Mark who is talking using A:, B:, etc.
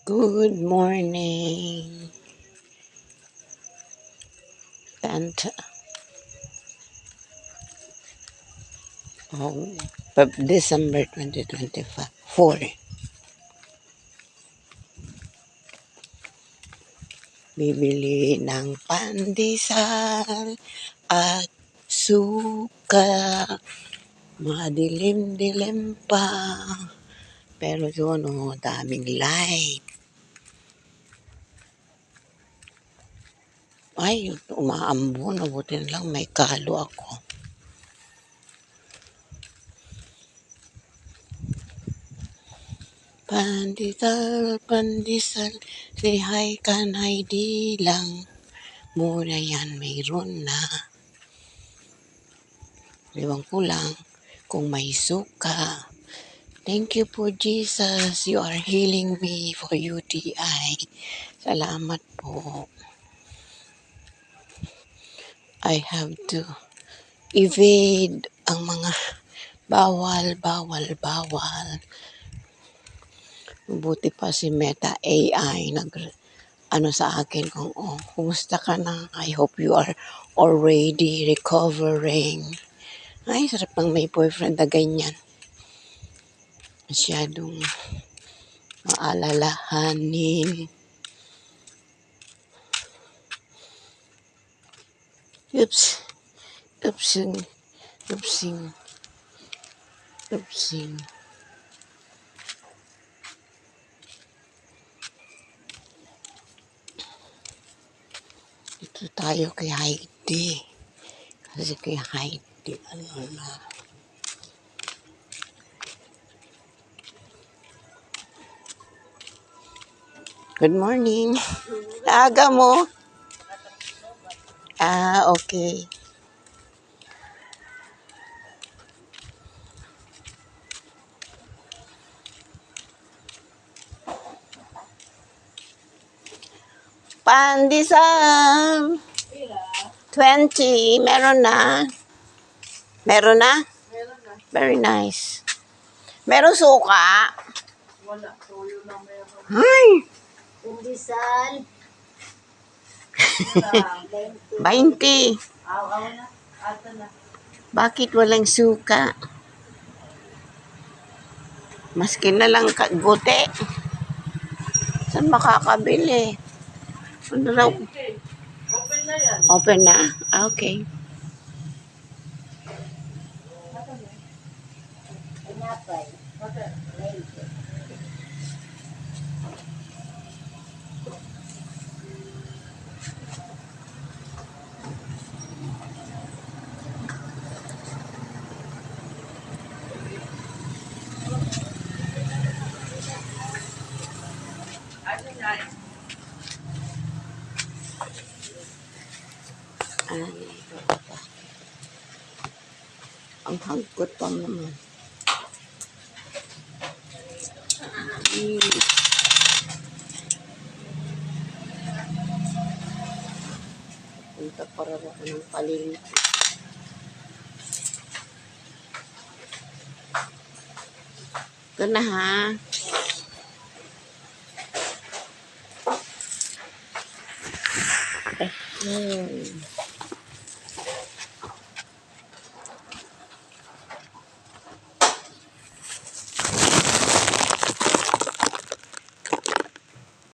A: Good morning, and oh, December 2024. Bibili ng pandesal at suka. Madilim-dilim pa. Pero doon, daming light. Ay, umaambon. Mabuti na lang may kalo ako. Pandesal, pandesal, say hi kan hi di lang. Muna yan, mayroon na. Ewan ko lang kung may suka. Thank you po, Jesus. You are healing me for UTI. Salamat po. I have to evade ang mga bawal. Buti pa si Meta AI sa akin kung kumusta ka na? I hope you are already recovering. Ay, sarap ng may boyfriend na ganyan. Masyadong maalalahanin. Oopsing. Ito tayo kay Heidi. Kasi kay Heidi, na. Good morning. Aga mo? Okay. Pandesal. 20. Meron na? Meron na? Very nice. Meron suka?
B: Wala. Tuyo lang meron.
A: Ay!
C: Pandesal.
A: 20.
B: Aw na. Ato na.
A: Bakit walang suka? Maski na lang gute. Saan makakabili? Ano raw?
B: Okay. Open na yan.
A: Open na? Okay.
C: Pinapay.
B: Okay. Ano na?
A: Ang hangkot pa naman. Punta para ako ng palengke. Ito na ha.